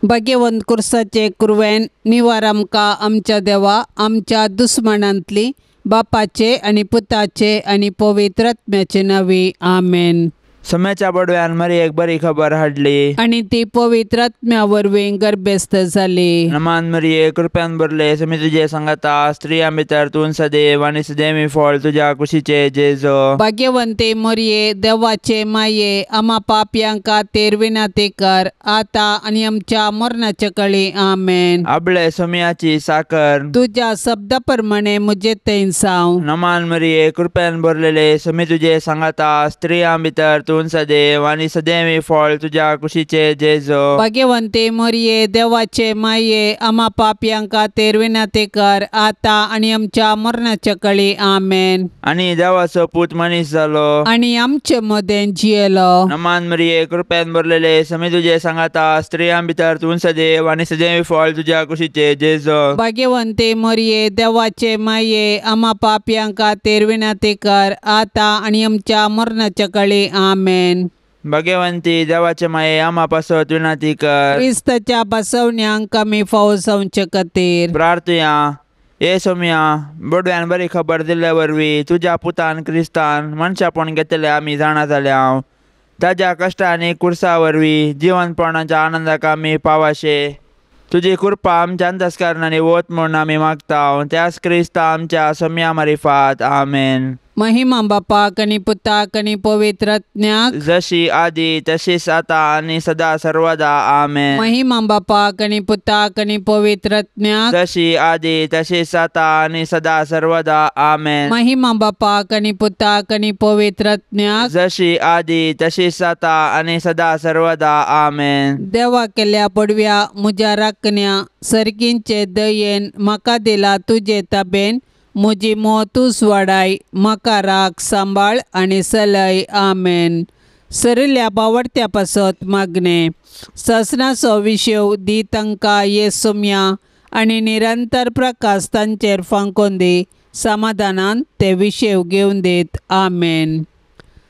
भाग्यवंत कुर्साचे कुरवेन निवार आमकां आमच्या देवा आमच्या दुस्मनांतली बापाचे आणि पुताचे आणि पवित्र आत्म्याचे नावी आमेन. सम्याच्या बडव्यान मरी एक बरी खबर हाडली आणि ती पवित्र आत्म्या वरवीं गर्भस्थ जाली. नमान मरिये कृप्यान भरले समी तुझे संगता स्त्रियां भितर तूं सदैव आणि सदैवी फळ तुझ्या कुशीचे जेजो. भाग्यवंते मरिये देवाचे माये आम्हा पापयांका तेर विनाती कर आता आणि आमच्या मरणाच्या काळी आमेन. आपले सम्याची साकर तुझ्या शब्दाप्रमाणे मुझे तेन साव. नमान मरिये कृप्यान भरलेले समी तुझे संगता स्त्रियां भितर तूं सदैव आणि सदैवी फळ तुझ्या कुशीचे जेजो. भाग्यवंते मरिये देवाचे माये आम्हा पापयांका तेर विनाती कर आता आणि आमच्या मरणाच्या काळी आमेन. आणि देवाचो पूत मनीस जालो आणि आमचे मध्ये जियेलो. नमान मरिये कृप्यान भरलेले समी तुझे संगता स्त्रियां भितर तूं सदैव आणि सदैवी फळ तुझ्या कुशीचे जेजो. भाग्यवंते मरिये देवाचे माये आम्हा पापयांका तेर विनाती कर आता आणि आमच्या मरणाच्या काळी आमेन. भाग्यवंती देवाचे माये आम्हा पासत विनंती कर क्रिस्ताच्या बसवण्यांक आमी फावो जावचे खातीर प्रार्थया. ये सोम्या बडव्यान बरी खबर दिल्ले वरवीं तुझ्या पुतान क्रिस्तान मनशापण घेतले आमी जाणा जाल्या. ताज्या कश्टा आनी कुर्सा वरवीं जिवनपणाच्या आनंदाक आमी पावाशे. तुजी कृपा आमच्या अंतस्करणांनी वत म्हूण आमी मागता. त्याच क्रिस्ता आमच्या सोम्या मारिफात आमेन. महिमा बापाक आनी पुताक आनी पवित्र आत्म्याक जशी आदी तशीच आता आणि सदा सर्वदा आमेन. महिमा बापाक आनी पुताक आनी पवित्र आत्म्याक जशी आदी तशीच आता आणि सदा सर्वदा आमेन. महिमा बापाक आनी पुताक आनी पवित्र आत्म्याक जशी आदी तशीच आता आणि सदा सर्वदा आमेन. देवा केल्या पडव्या म्हज्या राखण्या सर्गींचे दयेन म्हाका दिला तुजे ताबेन म्हजी मोह तूच वाडाय म्हाका राख सांबाळ आनी सलय आमेन. सरिल्ल्या बावडत्या पासत मागणे ससनाचो विशेव दी तांकां ये सोम्या आनी निरंतर प्रकाश तांचेर फांकोन दी समाधानान ते विशेव घेवन दीत आमेन.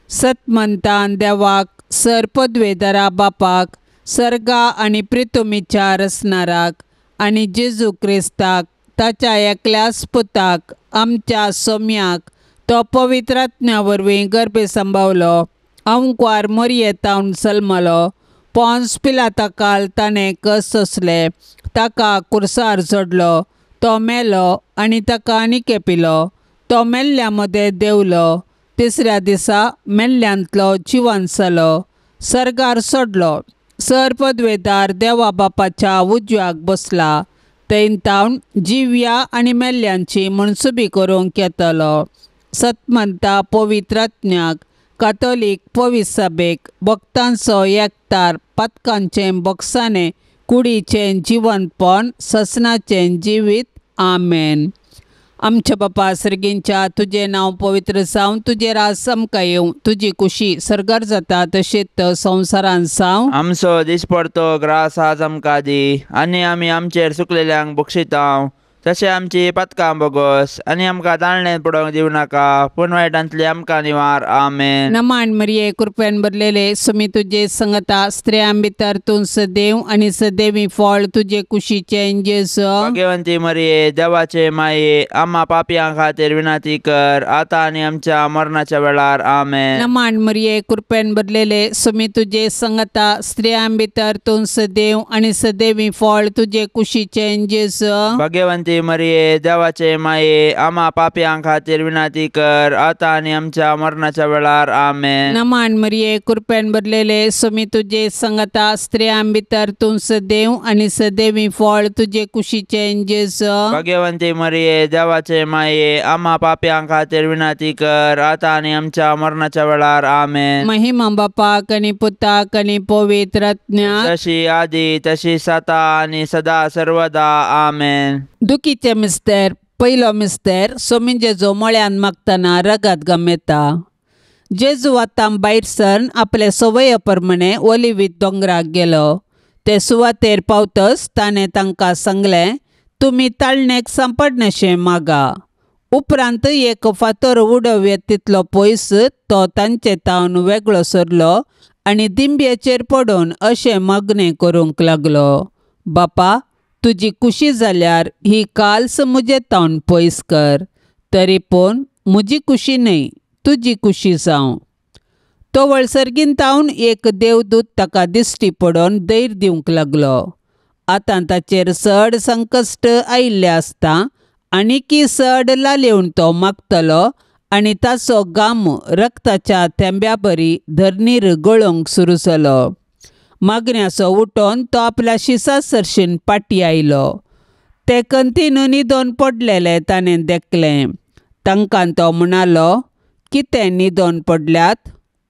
सतमंतान देवाक सरपदवेदरा बापाक सर्गा आनी प्रितुमीच्या रचणाराक आनी जेजू क्रिस्ताक ताच्या एकल्याच पुताक आमच्या सोम्याक तो पवित्र आत्म्या वरवीं गर्भ सांबावलो. अंकुआर मरियेतावन जल्मलो. पोंस पिलाताकाल ताणें कस सोंसले. ताका कुर्सार चडलो. तो मेलो आनी ताका आनी केपिलो. तो मेल्ल्या मदें देंवलो. तिसऱ्या दिसा मेल्ल्यांतलो जिवंत जालो. सर्गार सोडलो. सरपदवेदार देवा बापाच्या उजव्याक बसला. थंय तावन जिव्या आनी मेल्ल्यांची मनसुबी करूंक येतलो. सतमंता पवित्र आत्म्याक कातोलीक पवित्र सभेक भक्तांचो एकठार पातकांचें बगसाणें कुडीचें जिवंतपण ससनाचें जिवीत आमेन. आमच्या बापा सर्गींच्या तुजें नांव पवित्र जावं तुजें रास आमकां येवं तुजी कुशी सर्गार जाता तशेंच संवसारांत जावं. आमचो दिसपडतो ग्रास आज आमकां दी आनी आमी आमचेर चुकलेल्यांक बक्षिता. तशें आमची पथकां बोगोस आनी आमकां ताळणेंत पडोवंक दिवं नाका पूण वायटांतली आमकां निवार आमेन. नमान मरिये कृपेन भरलेले समी तुजे संगता स्त्रियां भितर तूं सदैव आनी सदैवी फळ तुजे कुशीचें जेजू. भाग्यवंती मरिये देवाचे माये आम्हा पापयां खातीर विनंती कर आता आनी आमच्या मरणाच्या वेळार आमेन. नमान मरिये कृपेन भरलेले समी तुजे संगता स्त्रियां भितर तूं सदैव आनी सदैवी फळ तुजे कुशीचें जेजू. भाग्यवंती मरिये देवाचे माये आम्हा पापयां खातीर विनंती कर आता आनी आमच्या मरणाच्या वेळार आमेन. नमान मरिये कृपेन भरलेले समी तुजे संगता स्त्रियां भितर तूं सदैव आनी सदैवी फळ तुजे कुशीचें जेजू. भाग्यवंती मरिये देवाचे माये आम्हा पापयां खातीर विनंती कर आता आनी आमच्या मरणाच्या वेळार आमेन. महिमा बापाक आनी पुताक आनी पवित्र आत्म्याक जशी आदी तशीच आता आनी सदा सर्वदा आमेन. दुखीचे मिस्तेर पयलो मिस्तेर सोमी जेजू मळ्यान मागतना रगत गमेता. जेजू आतां भायर सरून आपले सवये प्रमाणे ओलिवीत दोंगराक गेलो. ते सुवातेर पावतच ताणें तांकां सांगलें तुमी ताळणेक सांपडनाशें मागा. उपरांत एक फातर उडोव येत तितलो पयस तो तांचे तावन वेगळो सरलो आनी दिंब्येचेर पडून अशें मागणें करूंक लागलो. बापा, तुजी कुशी जाल्यार ही काल्स मुजे तावन पयस कर, तरी पूण म्हजी कुशी न्हय, तुजी कुशी जावं. तो वळसरगीन तावन एक देवदूत ताका दिश्टी पडोवन दैर दिवंक लागलो. आतां ताचेर चड संकश्ट आयिल्लें आसता आनी की चड लालयेवन तो मागतलो आनी ताचो घाम रक्ताच्या थेंब्या बरी धरणीर गळोवंक सुरू जालो. मागण्याचो उठोन तो आपल्या शिसा सरशीन पाटी आयलो. ते कंतीन न्हिदोन पडलेले ताणें देखलें. तांकां तो म्हणालो, कितें न्हिदोन पडल्यात?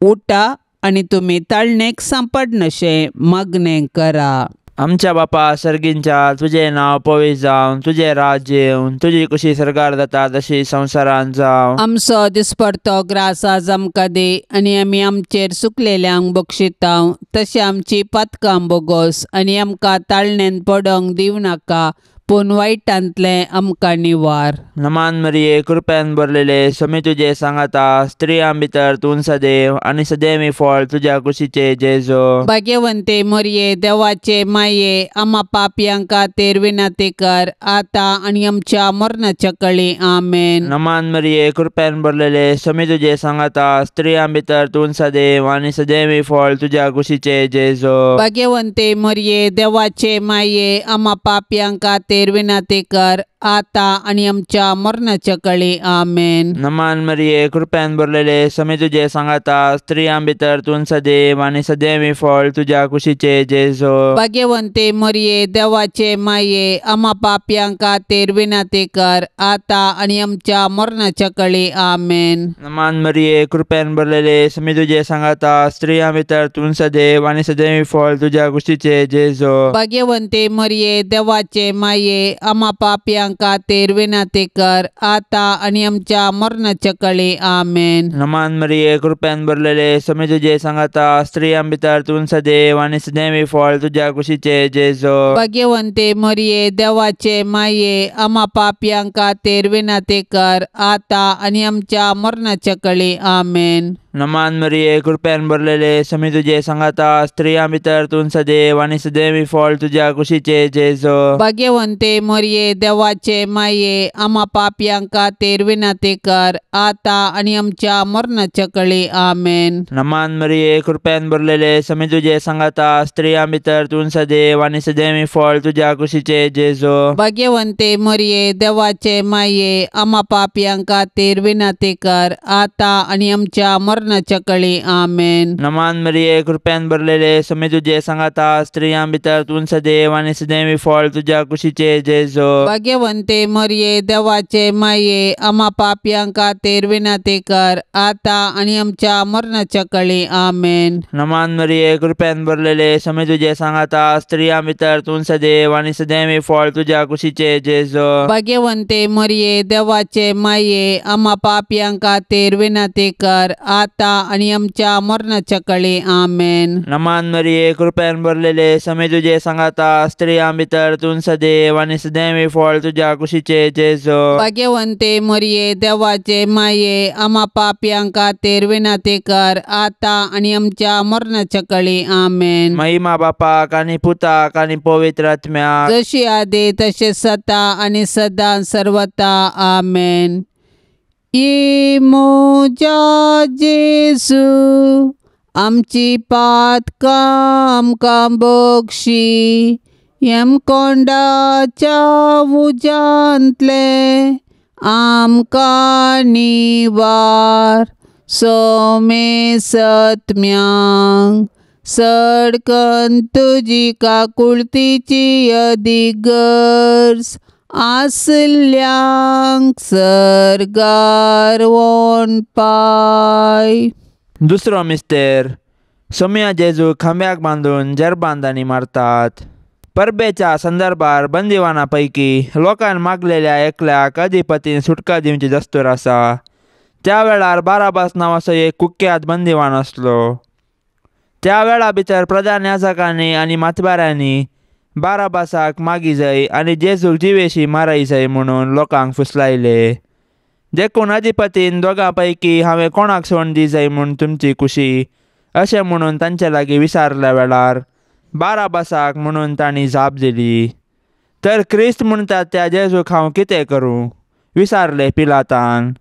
उठा आनी तुमी ताळणेक सांपडनशें मागणें करा. आमच्या बापा सर्गींच्या, तुजें नांव पवित्र जावं, तुजें राज्य येवं, तुजी कुशी सरकार जाता तशी संवसारांत जावं. आमचो दिसपडतो ग्रास आज आमकां दी, आनी आमी आमचेर चुकलेल्यांक बक्षितांव, तशें आमची पातकां बोगोस आनी आमकां ताळणेन पडोंक दिवं नाका, पूण वायटांतलें आमकां निवार. नमान मरिये, कृपेन भरलेले, स्वामी तुजे सांगाता, स्त्रियां भितर तूं सदैव आनी सदैवी फळ तुज्या कुशीचे जेजो. भाग्यवंते मरिये, देवाचे माये, आम्हा पापयांक खातीर विनंती कर, आतां आनी आमच्या मरणाच्या कळी. आमेन. नमान मरिये, कृपेन भरलेले, स्वामी तुजे सांगाता, स्त्रियां भितर तूं सदैव आनी सदैवी फळ तुज्या कुशीचे जेजो. भाग्यवंते मरिये, देवाचे माये, आम्हा पापयांक खातीर विनंती कर, आतां आनी आमच्या मरणाच्या कळी. आमेन. नमान मरिये, कृपेन भरलेले, स्वामी तुजे सांगाता, स्त्रियां भितर तूं सदैव आनी सदैवी फळ तुज्या कुशीचे जेजो. भाग्यवंते मरिये, देवाचे माये, आम्हा पापयांक खातीर विनंती कर, आतां आनी आमच्या मरणाच्या कळी. आमेन. नमान मरिये, कृपेन भरलेले, स्वामी तुजे सांगाता, स्त्रियां भितर तूं सदैव आनी सदैवी फळ तुज्या कुशीचे जेजो. भाग्यवंते मरिये, देवाचे माये, आम्हा पापयांक खातीर विनंती कर, आतां आनी आमच्या मरणाच्या कळी. आमेन. नमान मरिये, कृपेन भरलेले, स्वामी तुजे सांगाता, स्त्रियां भितर तूं सदैव आनी सदैवी फळ तुज्या कुशीचे जेजो. भाग्यवंते मरिये, देवाचे माये, आम्हा पापयांक खातीर विनंती कर, आतां आनी आमच्या मरणाच्या कळी. आमेन. नमान मरिये, कृपेन भरलेले, स्वामी तुजे सांगाता, स्त्रियां भितर तूं सदैव आनी सदैवी फळ तुज्या कुशीचे जेजो. भाग्यवंते मरिये, देवाचे माये, आम्हा पापयांक खातीर विनंती कर, आतां आनी आमच्या मरणाच्या कळी. आमेन. नमान मरिये, कृपेन भरलेले, स्वामी तुजे सांगाता, स्त्रियां भितर तूं सदैव आनी सदैवी फळ तुज्या कुशीचे जेजो. भाग्यवंते मरिये, देवाचे माये, आम्हा पापयांक खातीर विनंती कर, आतां आनी आमच्या मरणाच्या कळी. आमेन. नमान मरिये, कृपेन भरलेले, स्वामी तुजे सांगाता, स्त्रियां भितर तूं सदैव आनी सदैवी फळ तुज्या कुशीचे जेजो. भाग्यवंते मरिये, देवाचे माये, आम्हा पापयांक खातीर विनंती कर, आतां आनी आमच्या मरणाच्या कळी. आमेन. नमान मरिये, कृपेन भरलेले, स्वामी तुजे सांगाता, स्त्रियां भितर तूं सदैव आनी सदैवी फळ तुज्या कुशीचे जेजो. भाग्यवंते मरिये, देवाचे माये, आम्हा पापयांक खातीर विनंती कर, आतां आनी आमच्या मरणाच्या कळी. आमेन. नमान मरिये, कृपेन भरलेले, स्वामी तुजे सांगाता, स्त्रियां भितर तूं सदैव आनी सदैवी फळ तुज्या कुशीचे जेजो. भाग्यवंते मरिये, देवाचे माये, आम्हा पापयांक खातीर विनंती कर, आतां आनी आमच्या मरणाच्या कळी. आमेन. महिमा बापाक आनी पुताक आनी पवित्र आत्म्याक, जशी आदी तशें सता आनी सदां सर्वता. आमेन. मोजा जेजू, आमची पातकां आमकां बक्षी, कोंडाच्या उजांतले आमकां निवार. सोमे सत्म्यांक सडकन तुजी काकुळतीची अधिगर्ज, आसल्यांक सरगार वोन पाय. दुसरो मिस्तेर, सोम्या जेजू खांब्याक बांदून जरबांदांनी मारतात. परबेच्या संदर्भार बंदिवाना पैकी लोकांन मागलेल्या एकल्याक अधिपतीन सुटका दिवची दस्तूर आसा. त्या वेळार बाराबास नांवाचो एक कुख्यात बंदिवान आसलो. त्या वेळा भितर प्रधान याजकांनी आनी मातबाऱ्यांनी बाराबासाक मागी जाय आनी जेजूक जिवेशी मारय जाय म्हणून लोकांक फुसलायले. देखून अधिपतीन दोगां पैकी हांवें कोणाक सोडून दी जाय म्हूण तुमची कुशी अशें म्हणून तांचे लागीं विचारल्या वेळार बाराबासाक म्हणून तांणी जाप दिली. तर क्रिस्त म्हणटात त्या जेजूक हांव कितें करूं विचारलें पिलातान.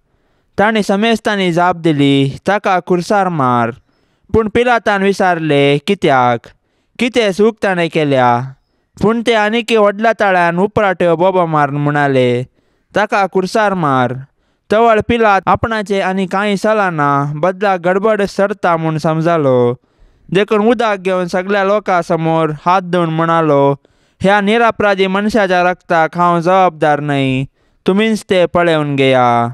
तांणी समेस्तांनी जाप दिली, ताका खुर्सार मार. पूण पिलातान विचारलें, कित्याक? कितें चूक ताणें केल्या? पूण ते आनीक व्हडल्या ताळ्यान उपराट्यो बोबो मारून म्हणाले, ताका खुर्सार मार. तवळ पिलात आपणाचें आनी कांय चलना बदलाक गडबड सरता म्हूण समजलो. देखून उदक घेवन सगळ्या लोकां समोर हात धुवन म्हणालो, ह्या निरपराधी मनशाच्या रक्ताक हांव जबाबदार न्हय. तुमीच ते पळोवन घेया.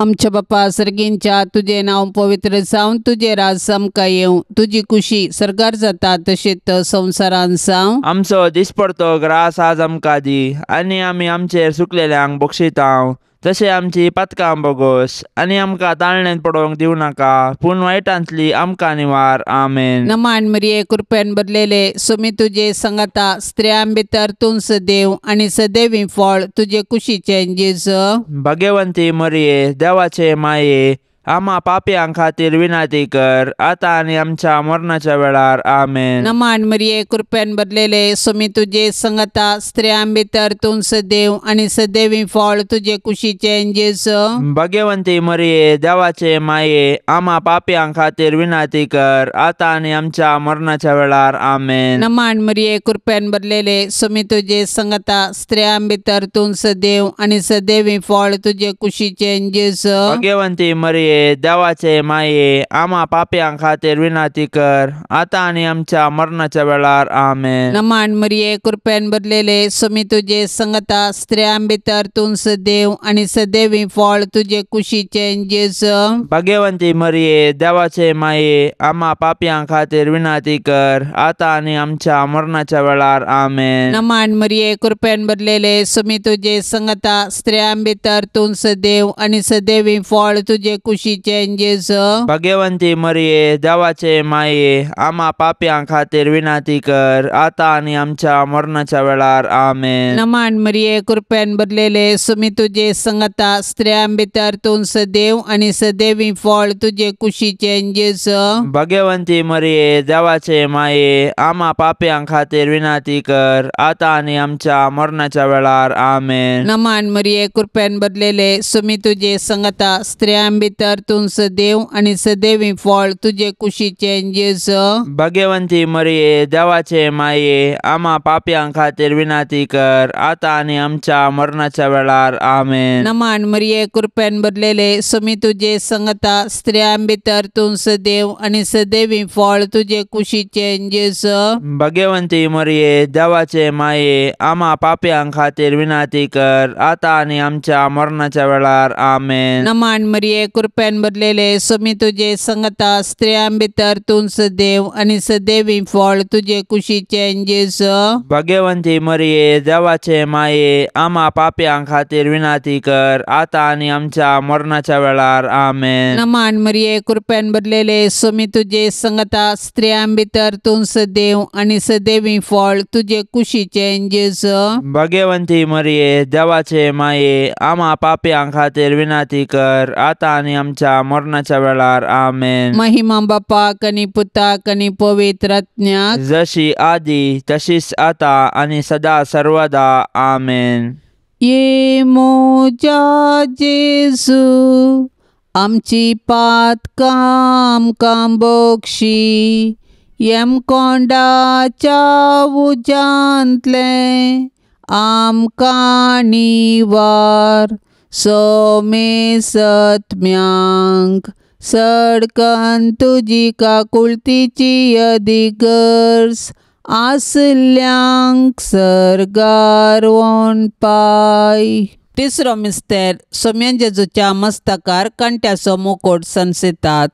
आमच्या बापा सर्गींच्या तुझे नांव पवित्र जावन तुझे राज सामका येवं. तुझी कुशी सरकार जाता तशेंच संवसारान जावं. आमचो दिसपडतो ग्रास आज आमकां दी. आनी आमी आमचेर चुकलेल्यांक बक्षितांव तशें आमची पातकां बोगोस. आनी आमकां ताळणेंत पडोवंक दिवं नाका, पूण वायटांतली आमकां निवार. आमेन. नमान मरिये कृपेन भरलेले सुमी तुझे संगता स्त्रियां भितर तूं सदैव आनी सदैवी फळ तुझे कुशीचें जेजू. भाग्यवंती मरिये देवाचे माये, आम्हा पापयां खातीर विनाती कर, आतां आनी आमच्या मरणाच्या वेळार. आमेन. नमान मरिये कृपेन भरलेले सुमी तुझे संगता स्त्रियां भितर तूं सदैव आनी सदैवी फळ तुझे कुशीचें जेजू. भाग्यवंती मरिये देवाचे माये, आम्हा पापयां खातीर विनाती कर, आतां आनी आमच्या मरणाच्या वेळार. आमेन. नमान मरिये कृपेन भरलेले सुमी तुझे संगता स्त्रियां भितर तूं सदैव आनी सदैवी फळ तुझे कुशीचें जेजू. भाग्यवंती मरिये देवाचे माये, आम्हा पापयां खातीर विनाती कर, आतां आनी आमच्या मरणाच्या वेळार. आमेन. नमान मरिये कृपेन भरलेले सुमी तुझे संगता स्त्रियां भितर तूं सदैव आनी सदैवी फळ तुझे कुशीचें जेजू. भाग्यवंती मरिये देवाचे माये, आम्हा पापयां खातीर विनाती कर, आतां आनी आमच्या मरणाच्या वेळार. आमेन. नमान मरिये कृपेन भरलेले सुमी तुझे संगता स्त्रियां भितर तूं सदैव आनी सदैवी फळ तुझे कुशीचें जेजू. भाग्यवंती मरिये देवाचे माये, आम्हा पापयां खातीर विनाती कर, आतां आनी आमच्या मरणाच्या वेळार. आमेन. नमान मरिये कृपेन भरलेले सुमी तुझे संगता स्त्रियां भितर तूं सदैव आनी सदैवी फळ तुझे कुशीचें जेजू. भाग्यवंती मरिये देवाचे माये, आम्हा पापयां खातीर विनाती कर, आतां आनी आमच्या मरणाच्या वेळार. आमेन. नमान मरिये कृपेन भरलेले सुमी तुझे संगता स्त्रियां भितर तूं सदैव आनी सदैवी फळ तुझे कुशीचें जेजू. भाग्यवंती मरिये देवाचे माये, आम्हा पापयां खातीर विनाती कर, आतां आनी आमच्या मरणाच्या वेळार. आमेन. नमान मरिये कृपेन भरलेले सुमी तुझे संगता स्त्रियां भितर तूं सदैव आनी सदैवी फळ तुझे कुशीचें जेजू. भाग्यवंती मरिये देवाचे माये, आम्हा पापयां खातीर विनाती कर, आतां आनी आमच्या मरणाच्या वेळार. आमेन. नमान मरिये कृपेन भरलेले सुमी तुझे संगता स्त्रियां भितर तूं सदैव आनी सदैवी फळ तुझे कुशीचें जेजू. भाग्यवंती मरिये देवाचे माये, आम्हा पापयां खातीर विनाती कर, आतां आनी आमच्या मरणाच्या वेळार. आमेन. नमान मरिये कृपेन भरलेले सुमी तुझे संगता स्त्रियां भितर तूं सदैव आनी सदैवी फळ तुझे कुशीचें जेजू. भाग्यवंती मरिये देवाचे माये, आम्हा पापयां खातीर विनाती कर, आतां आनी आमच्या मरणाच्या वेळार. आमेन. महिमा बापाक आनी पुताक आनी पवित्र आत्म्याक, जशी आदी तशीच आता आणि सदा सर्वदा. आमेन. ये मोजा जेजू आमची पातकां आमकां बक्षी. येम कोंडाच्या उजांतले आमकां निवार. सोमे सत्म्यांक सडकन तुजी काकुळतीची अधिगर्स. आसल्यांक सरगार वोन पाय. तिसरो मिस्तेर सोम्या जेजूच्या मस्तकार कंट्याचो मुकोट संसेतात.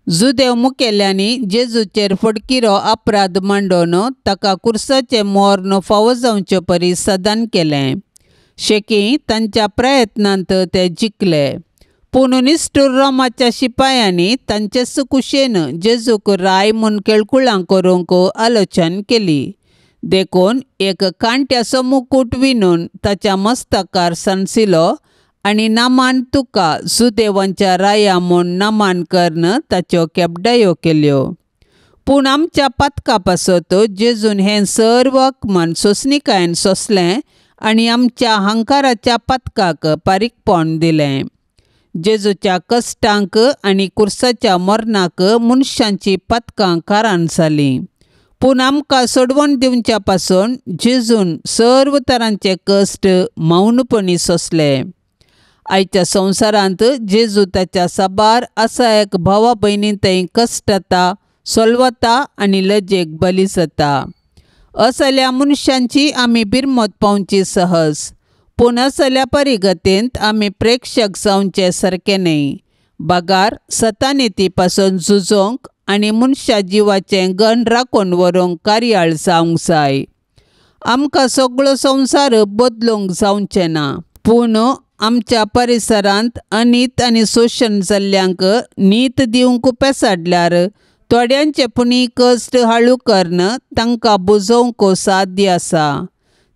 जुदेव मुखेल्यांनी जेजूचेर फडकिरो अपराध मांडून ताका कुर्साचे मोर्न फावो जावचे परी सदान केलें. शेकी तांच्या प्रयत्नांत ते जिखले. पूण निश्ठूर रोमाच्या शिपायांनी तांचे कुशेन जेजूक राय म्हूण केळकुळां करूंक आलोचन केली. देखून एक कांट्याचो मुकूट विणून ताच्या मस्तकार संसिलो आनी नामान तुका जुदेवांच्या राया म्हूण नामान करन ताच्यो केबडायो केल्यो. पूण आमच्या पातका पासत जेजून हें सर्व मन सोंसणिकायेन सोंसलें आनी आमच्या हंकाराच्या पातकाक पारीकपण दिलें. जेजूच्या कश्टांक आनी कुर्साच्या मरणाक मनशांची पातकां कारण जालीं. पूण आमकां सोडवण दिवच्या पासून जेजून सर्व तरांचे कश्ट मौनपणी सोंसले. आयच्या संवसारांत जेजू ताच्या साबार आसा एक भावा भयणींतय कश्टाता, सोलवता आनी लजेक बली जाता. असल्या मनशांची आमी बिरमत पावची सहज. पूण असल्या परिगतेंत आमी प्रेक्षक जावचे सारके न्हय. बागार सतानिती पासून झुजोंक आनी मनशा जिवाचें गण राखून व्हरूंक कार्याळ जावंक जाय. आमकां सगळो संवसार बदलूंक जावचें ना. पूण आमच्या परिसरांत अनीत आनी शोशण जाल्ल्यांक नीत दिवंक पेसाडल्यार थोड्यांचे पुणी कश्ट हाळू करन तांकां बुजोवंक साध्य आसा.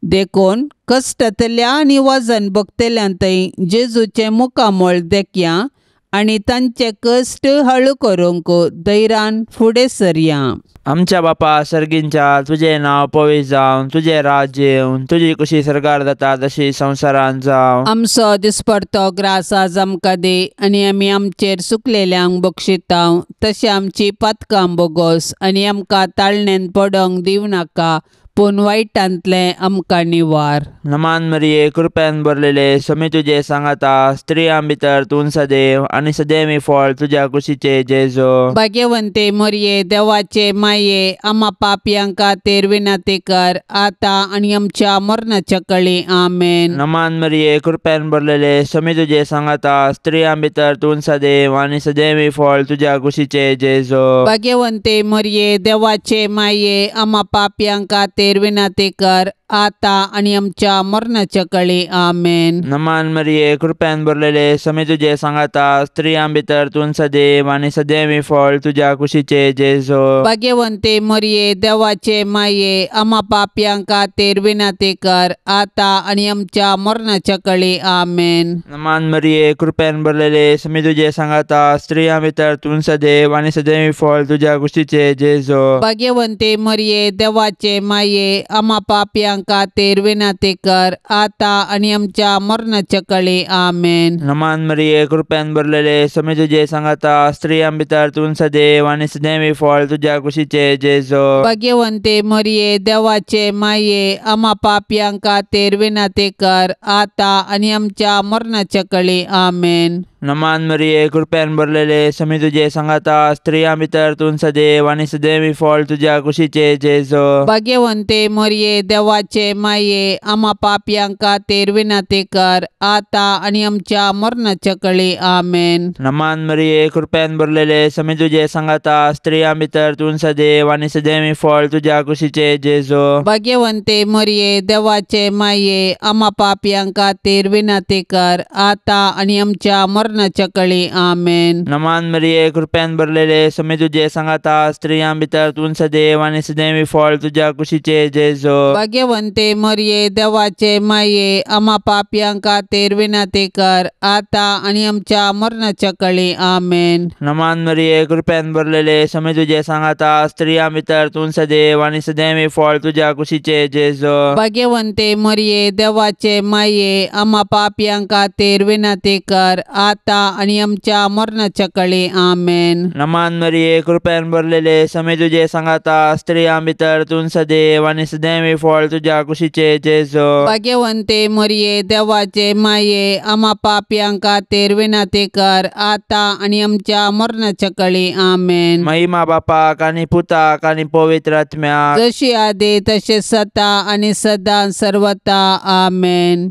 देखून कश्टांतल्या आनी वाजन भोगतल्यांतय जेजूचें मुखामोळ देखया आनी तांचे कश्ट हाळू करूंक धैर्यान फुडें सरया. आमच्या बापा सर्गींच्या, तुजें नांव पवित्र जावं, तुजें राज्य येवं, तुजी कशी सरकार जाता तशी संवसारांत जावं. आमचो दिसपडतो ग्रास आज आमकां दे आनी आमी आमचेर चुकलेल्यांक बक्षितांव. तशें आमची पातकां बोगोस आनी आमकां ताळणेन पडोंक दिवं नाका, पूण वायटांतलें आमकां निवार. नमान मरिये, कृपेन भरलेले, स्वामी तुजे सांगाता, स्त्रियां भितर तूं सदैव आनी सदैवी फळ तुज्या कुशीचे जेजू. भाग्यवंते मरिये, देवाचे माये, आम्हा पापयांक खातीर विनंती कर, आतां आनी आमच्या मरणाच्या कळी. आमेन. नमान मरिये, कृपेन भरलेले, स्वामी तुजे सांगाता, स्त्रियां भितर तूं सदैव आनी सदैवी फळ तुज्या कुशीचे जेजू. भाग्यवंते मरिये, देवाचे माये, आम्हा पापयांक खातीर विनंती कर, आतां आनी आमच्या मरणाच्या कळी. आमेन. नमान मरिये, कृपेन भरलेले, स्वामी तुजे सांगाता, स्त्रियां भितर तूं सदैव आनी सदैवी फळ तुज्या कुशीचे जेजू. भाग्यवंते मरिये, देवाचे माये, आम्हा पापयांक खातीर विनंती कर, आतां आनी आमच्या मरणाच्या कळी. आमेन. नमान मरिये, कृपेन भरलेले, स्वामी तुजे सांगाता, स्त्रियां भितर तूं सदैव आनी सदैवी फळ तुज्या कुशीचे जेजू. भाग्यवंते मरिये, देवाचे माये, आम्हा पापयांक खातीर विनंती कर, आतां आनी आमच्या मरणाच्या कळी. आमेन. नमान मरिये, कृपेन भरलेले, स्वामी तुजे सांगाता, स्त्रियां भितर तूं सदैव आनी सदैवी फळ तुज्या कुशीचे जेजू. भाग्यवंते मरिये, देवाचे माये, आम्हा पापयांक खातीर विनंती कर, आतां आनी आमच्या मरणाच्या कळी. आमेन. नमान मरिये, कृपेन भरलेले, स्वामी तुजे सांगाता, स्त्रियां भितर तूं सदैव आनी सदैवी फळ तुज्या कुशीचे जेजू. भाग्यवंते मरिये, देवाचे माये, आम्हा पापयांक खातीर विनंती कर, आतां आनी आमच्या मरणाच्या कळी. आमेन. नमान मरिये, कृपेन भरलेले, स्वामी तुजे सांगाता, स्त्रियां भितर तूं सदैव आनी सदैवी फळ तुज्या कुशीचे जेजू. भाग्यवंते मरिये, देवाचे माये, आम्हा पापयांक खातीर विनंती कर, आतां आनी आमच्या मरणाच्या कळी. आमेन. नमान मरिये, कृपेन भरलेले, स्वामी तुजे सांगाता, स्त्रियां भितर तूं सदैव आनी सदैवी फळ तुज्या कुशीचे जेजू. भाग्यवंते मरिये, देवाचे माये, आम्हा पापयांक खातीर विनंती कर, आतां आनी आमच्या मरणाच्या कळी. आमेन. नमान मरिये, कृपेन भरलेले, स्वामी तुजे सांगाता, स्त्रियां भितर तूं सदैव आनी सदैवी फळ तुज्या कुशीचे जेजू. भाग्यवंते मरिये, देवाचे माये, आम्हा पापयांक खातीर विनंती कर, आतां आनी आमच्या मरणाच्या कळी. आमेन. नमान मरिये, कृपेन भरलेले, स्वामी तुजे सांगाता, स्त्रियां भितर तूं सदैव आनी सदैवी फळ तुज्या कुशीचे जेजू. भाग्यवंते मरिये, देवाचे माये, आम्हा पापयांक खातीर विनंती कर, आतां आनी आमच्या मरणाच्या कळी. आमेन. महिमा बापाक आनी पुताक आनी पवित्र आत्म्याक, जशी आदी तशें सता आनी सदां सर्वता. आमेन.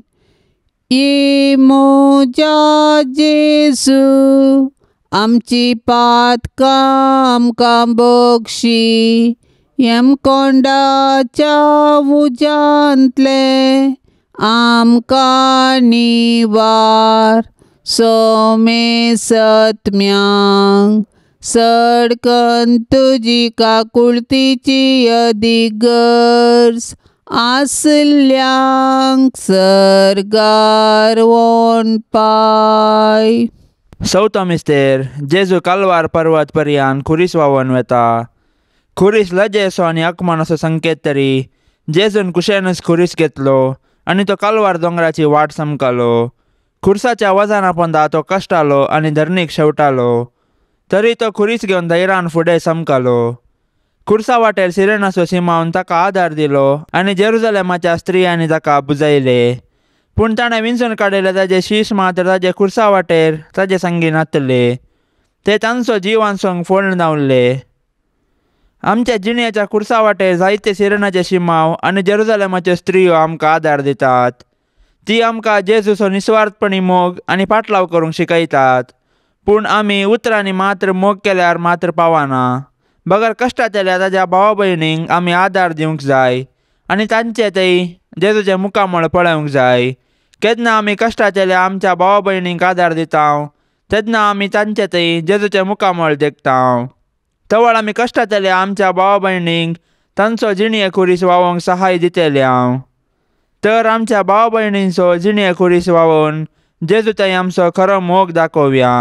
मोजा जेजू, आमची पातकां आमकां बक्षी, कोंडाच्या उजांतले आमकां निवार. सोमे सत्म्यांक सडकन तुजी काकुळतीची अधिगर्ज, आसल्यांक सरगार वोन पाय. चवथो मिस्तेर, जेजू कालवार पर्वत पर्यान खुरीस वावन वेता. खुरीस लजे असो आनी अकमान असो संकेत तरी जेजून कुशेनच खुरीस घेतलो आनी तो कालवार दोंगराची वाट समकलो. खुर्साच्या वजना पोंदा तो कश्टालो आनी धरणीक शेवटालो. तरी तो खुरीस घेवन धैर्यान फुडें समकलो. खुर्सा वाटेर सिरेनाचो सिमावन ताका आदार दिलो आनी जेरुजलेमाच्या स्त्रियांनी ताका बुजयले. पूण ताणें विंचून काडिल्ले ताजे शीश मात्र ताजे खुर्सा वाटेर ताजे संगी नातले. ते तांचो जीव वांचूंक फोडून धांवले. आमच्या जिणेच्या खुर्सा वाटेर जायते सिरेनाचे शिमाव आनी जेरुजलेमाच्यो स्त्रियो आमकां आदार दितात. ती आमकां जेजूचो निस्वार्थपणी मोग आनी पाटलाव करूंक शिकयतात. पूण आमी उतरांनी मात्र मोग केल्यार मात्र पावना. बगर कश्टांतल्या ताज्या भावा भयणींक आमी आदार दिवंक जाय आनी तांचे थंय जेजूचें मुखामळ पळोवंक जाय. केन्ना आमी कश्टांतल्या आमच्या भावा भयणींक आदार दिता तेन्ना आमी तांचे थंय जेजूचें मुखामळ देखता. तवळ आमी कश्टांतल्या आमच्या भावा भयणींक तांचो जिणये खुरीस वावोवंक सहाय दितल्या. तर आमच्या भावा भयणींचो जिणये खुरीस वावोवन जेजू थंय आमचो खरो मोग दाखोवया.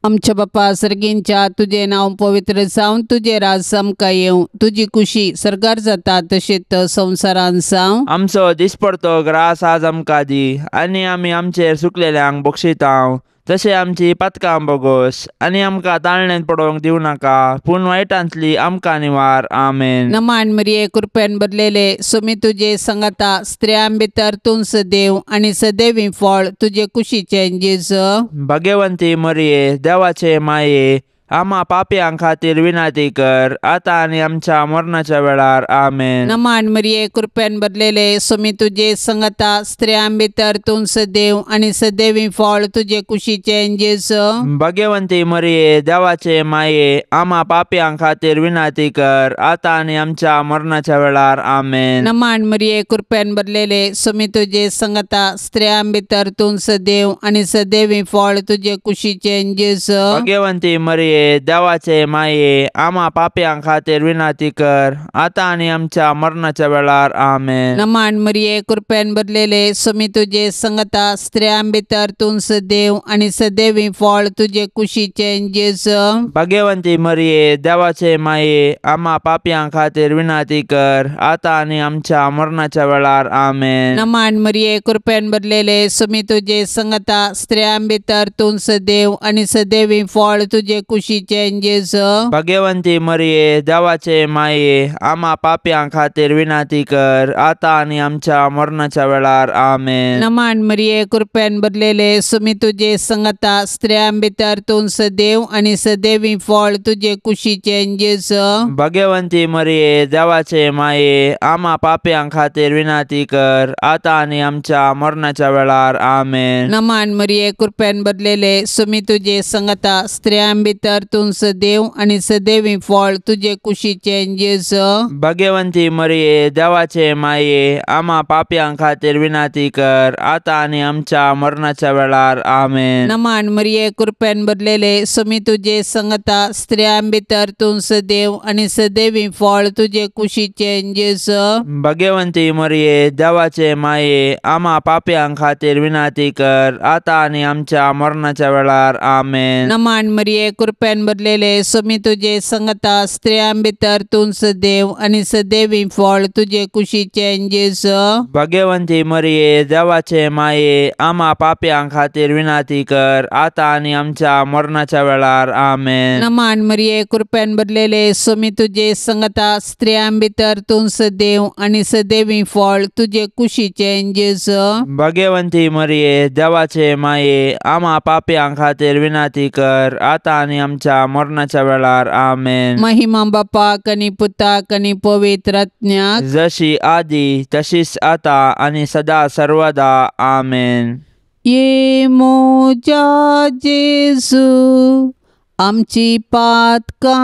आमच्या बापा सर्गींच्या तुझे नांव पवित्र जावन तुझे राज समका येवं. तुझी कुशी सरकार जाता तशेंच संवसारान जावं. आमचो दिसपडतो ग्रास आज आमकां दी आनी आमी आमचेर सुकलेल्यांक बक्षिता तशें आमची पातकां बोगोस आनी आमकां ताळणेंत पडोवंक दिवं नाका पूण वायटांतली आमकां निवार. आमेन. नमान मरिये कृपेन भरलेले सुमी तुझे संगता स्त्रियां भितर तूं सदैव आनी सदैवी फळ तुझे कुशीचें जेजू. भाग्यवंती मरिये देवाचे माये आम्हा पापयां खातीर विनाती कर आतां आनी आमच्या मरणाच्या वेळार. आमेन. नमान मरिये कृपेन भरलेले सुमी तुझे संगता स्त्रियां भितर तूं सदैव आनी सदैवी फळ तुझे कुशीचें जेजू. भाग्यवंती मरिये देवाचे माये आम्हा पापयां खातीर विनाती कर आतां आनी आमच्या मरणाच्या वेळार. आमेन. नमान मरिये कृपेन भरलेले सुमी तुझे संगता स्त्रियां भितर तूं सदैव आनी सदैवी फळ तुझे कुशीचें जेजू. भाग्यवंती मरिये देवाचे माये आम्हा पापयां खातीर विनाती कर आतां आनी आमच्या मरणाच्या वेळार. आमेन. नमान मरिये कृपेन भरलेले सुमी तुझे संगता स्त्रियां भितर तूं सदैव आनी सदैवी फळ तुझे कुशीचें जेजू. भाग्यवंती मरिये देवाचे माये आम्हा पापयां खातीर विनाती कर आतां आनी आमच्या मरणाच्या वेळार. आमेन. नमान मरिये कृपेन भरलेले सुमी तुझे संगता स्त्रियां भितर तूं सदैव आनी सदैवी फळ तुझे कुशीचें जेजू. भाग्यवंती मरिये देवाचे माये आम्हा पापयां खातीर विनाती कर आतां आनी आमच्या मरणाच्या वेळार. आमेन. नमान मरिये कृपेन भरलेले सुमी तुझे संगता स्त्रियां भितर तूं सदैव आनी सदैवी फळ तुझे कुशीचें जेजू. भाग्यवंती मरिये देवाचे माये आम्हा पापयां खातीर विनाती कर आतां आनी आमच्या मरणाच्या वेळार. आमेन. नमान मरिये कृपेन भरलेले सुमी तुझे संगता स्त्रियां भितर तूं सदैव आनी सदैवी फळ तुझे कुशीचें जेजू. भाग्यवंती मरिये देवाचे माये आम्हा पापयां खातीर विनाती कर आतां आनी आमच्या मरणाच्या वेळार. आमेन. नमान मरिये कृपेन भरलेले सुमी तुझे संगता स्त्रियां भितर तूं सदैव आनी सदैवी फळ तुझे कुशीचें जेजू. भाग्यवंती मरिये देवाचे माये आम्हा पापयां खातीर विनाती कर आतां आनी आमच्या मरणाच्या वेळार. आमेन. नमान मरिये कृपेन भरलेले सुमी तुझे संगता स्त्रियां भितर तूं सदैव आनी सदैवी फळ तुझे कुशीचें जेजू. भाग्यवंती मरिये देवाचे माये आम्हा पापयां खातीर विनाती कर आतां आनी आमच्या मरणाच्या वेळार. आमेन. नमान मरिये कृपेन भरलेले सुमी तुझे संगता स्त्रियां भितर तूं सदैव आनी सदैवी फळ तुझे कुशीचें जेजू. भाग्यवंती मरिये देवाचे माये आम्हा पापयां खातीर विनाती कर आतां आनी आमच्या मरणाच्या वेळार. आमेन. महिमा बापाक आनी पुताक आनी पवित्र आत्म्याक जशी आदी तशीच आता आनी सदा सर्वदा. आमेन. ये मोजा जेजू आमची पातकां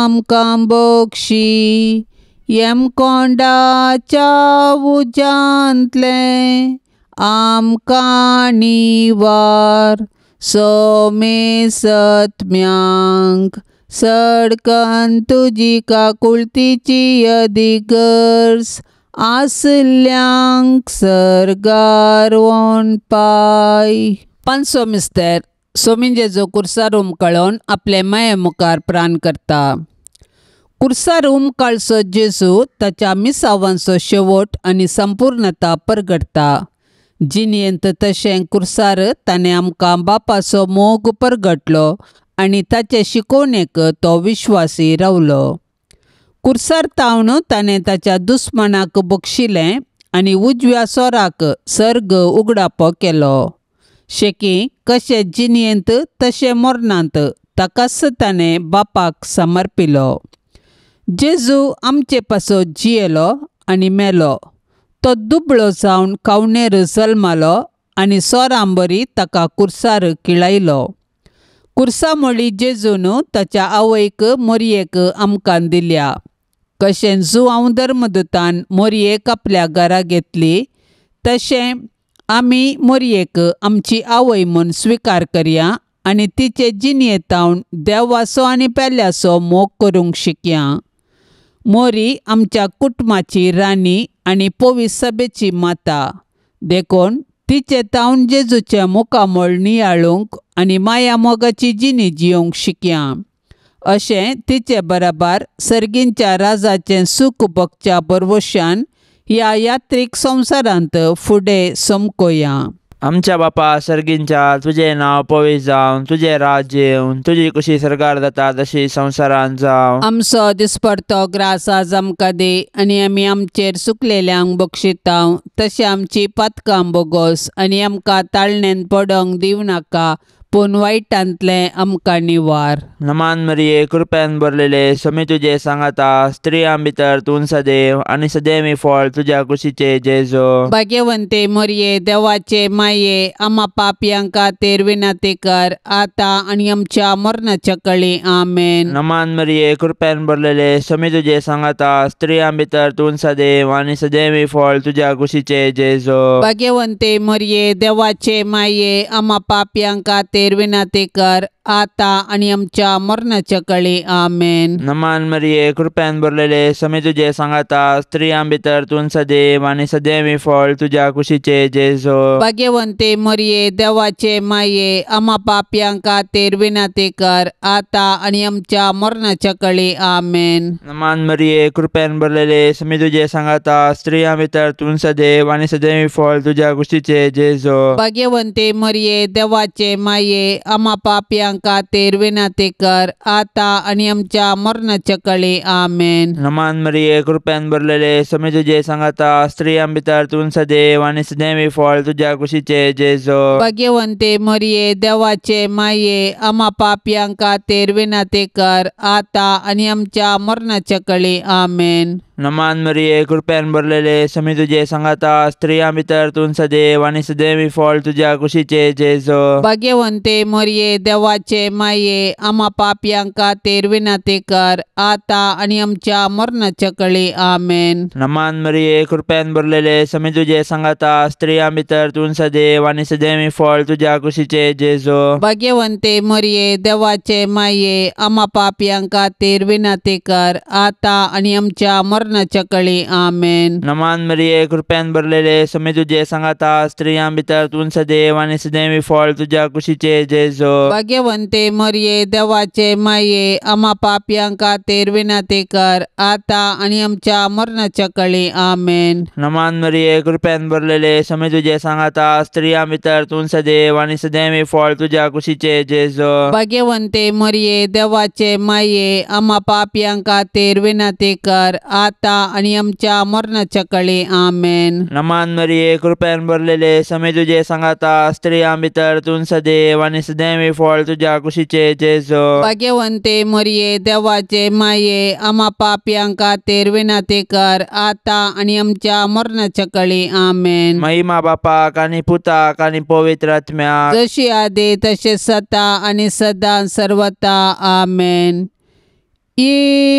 आमकां बक्षी येम कोंडाच्या उजांतले आमकां निवार. सोमे सत्म्यांक सडकन तुजी काकुळतीची अधिगर्स आसल्यांक सरगार वोन पाय. पांचवो मिस्तेर सोमी जेजू कुर्सार उमकळोन आपले माये मुखार प्राण करता. कुर्सार उमकाळसो जेजू ताच्या मिसावांचो शेवट आनी संपूर्णता परगडता. जिणयेंत तशें कुर्सार ताणें आमकां बापाचो मोग परगटलो आनी ताचे शिकोवणेक तो विश्वासी रावलो. कुर्सार तावन ताणें ताच्या दुस्मनाक बक्षिलें आनी उजव्या सोराक सर्ग उगडापो केलो. शेकी कशें जिणयेंत तशें मरणांत ताकाच ताणें बापाक समर्पिलो. जेजू आमचे पासो जियेलो आनी मेलो. तो दुबळो जावन कावणेर जल्मालो आनी सोरांबरी ताका कुर्सार किळयलो. कुर्सामोळी जेजून ताच्या आवयक मोरयेक आमकां दिल्या. कशें जुवांव धर्मदूतान मोरयेक आपल्या घरा घेतली तशें आमी मोरयेक आमची आवय म्हूण स्विकार करया आनी तिचे जिणयेतावन देवाचो आनी पेल्याचो मोग करूंक शिकया. मोरी आमच्या कुटुंबाची राणी आनी पवित्र सभेची माता. देखून तिचे तावन जेजूचे मुखामोळ नियाळूंक आनी माया मोगाची जिणी जियोंक शिकया. अशें तिचे बराबर सर्गींच्या राजाचें सूख भोगच्या बरवशान ह्या यात्रीक संवसारांत फुडें समकोया. आमच्या बापा सर्गींच्या तुजें नांव पवित्र जावन तुजें राज्य येवन तुजी कशी सरकार जाता तशी संवसारांत जावं. आमचो दिसपडतो ग्रास आज आमकां दे आनी आमी आमचेर चुकलेल्यांक बक्षितांव तशें आमची पातकां बोगोस आनी आमकां ताळणेन पडोंक दिवं नाका पूण वायटांतलें आमकां निवार. नमान मरिये कृपेन भरलेले समी तुजे सांगाता स्त्रियां भितर तूं सदैव आनी सदैवी फळ तुज्या कुशीचे जेजो. भाग्यवंते मरिये देवाचे माये आम्हा पापयांक खातीर विनंती कर आतां आनी आमच्या मरणाच्या कळी आमेन. नमान मरिये कृपेन भरलेले समी तुजे सांगाता स्त्रियां भितर तूं सदैव आनी सदैवी फळ तुज्या कुशीचे जेजो. भाग्यवंते मरिये देवाचे माये आम्हा पापयांक खातीर विनंती कर आतां आनी आमच्या मरणाच्या कळी आमेन. नमान मरिये कृपेन भरलेले समी तुजे सांगाता स्त्रियां भितर तूं सदैव आनी सदैवी फळ तुज्या कुशीचे जेजो. भाग्यवंते मरिये देवाचे माये आम्हा पापयांक खातीर विनंती कर आतां आनी आमच्या मरणाच्या कळी आमेन. नमान मरिये कृपेन भरलेले समी तुजे सांगाता स्त्रियां भितर तूं सदैव आनी सदैवी फळ तुज्या कुशीचे जेजो. भाग्यवंते मरिये देवाचे माये आम्हा पापयांक खातीर विनंती कर आतां आनी आमच्या मरणाच्या कळी आमेन. नमान मरिये कृपेन भरलेले समी तुजे सांगाता स्त्रियां भितर तूं सदैव आनी सदैवी फळ तुज्या कुशीचे जेजो. भाग्यवंते मरिये देवाचे माये आम्हा पापयांक खातीर विनंती कर आतां आनी आमच्या मरणाच्या कळी आमेन. नमान मरिये कृपेन भरलेले समी तुजे सांगाता स्त्रियां भितर तूं सदैव आनी सदैवी फळ तुज्या कुशीचे जेजो. भाग्यवंते मरिये देवाचे माये आम्हा पापयांक खातीर विनंती कर आतां आनी आमच्या मरणाच्या कळी आमेन. नमान मरिये कृपेन भरलेले समी तुजे सांगाता स्त्रियां भितर तूं सदैव आनी सदैवी फळ तुज्या कुशीचे जेजो. भाग्यवंते मरिये देवाचे माये आम्हा पापयांक खातीर विनंती कर आतां आनी आमच्या मरणाच्या कळी आमेन. नमान मरिये कृपेन भरलेले समी तुजे सांगाता स्त्रियां भितर तूं सदैव आनी सदैवी फळ तुज्या कुशीचे जेजो. भाग्यवंते मरिये देवाचे माये आम्हा पापयांक खातीर विनंती कर आतां आनी आमच्या मरणाच्या कळी आमेन. नमान मरिये कृपेन भरलेले समी तुजे सांगाता स्त्रियां भितर तूं सदैव आनी सदैवी फळ तुज्या कुशीचे जेजो. भाग्यवंते मरिये देवाचे माये आम्हा पापयांक खातीर विनंती कर आतां आनी आमच्या मरणाच्या कळी आमेन. नमान मरिये कृपेन भरलेले समी तुजे सांगाता स्त्रियां भितर तूं सदैव आनी सदैवी फळ तुज्या कुशीचे जेजो. भाग्यवंते मरिये देवाचे माये आम्हा पापयांक खातीर विनंती कर आतां आनी आमच्या मरणाच्या कळी आमेन. महिमा बापाक आनी पुताक आनी पवित्र आत्म्याक जशी आदी तशें सता आनी सदां सर्वता आमेन.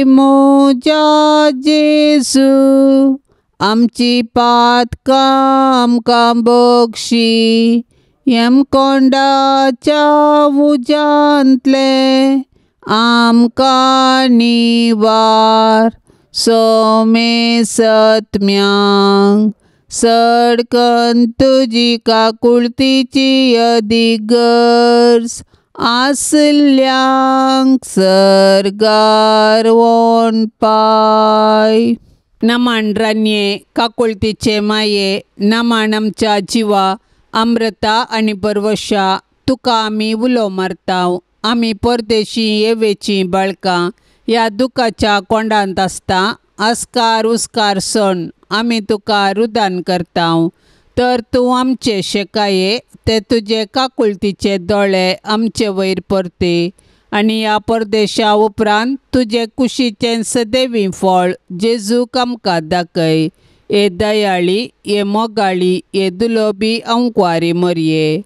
मोजा जेजू आमची पातकां आमकां बक्षी कोंडाच्या उजांतले आमकां निवार. सोमे सत्म्यांक सडकन तुजी काकुळतीची अदिगर्ज आसल्यांक सर्गार पाय. नमान रान्ये काकुळतीचे माये, नमान आमच्या जिवा अमृता आनी परवशा, तुका आमी उलो मारताव. आमी परदेशी येवेची बाळकां ह्या दुखाच्या कोंडांत आसता. आस्कार उस्कार सण आमी तुका रुदान करताव. तर तूं आमचे शेकाये, ते तुजे काकुळतीचे दोळे आमचे वयर परते. आनी ह्या परदेशा उपरांत तुजे कुशीचें सदैवी फळ जेजूक आमकां दाखय. ए दयाळी, ए मोगाळी, ए दुलोबी अंकवारी मरये.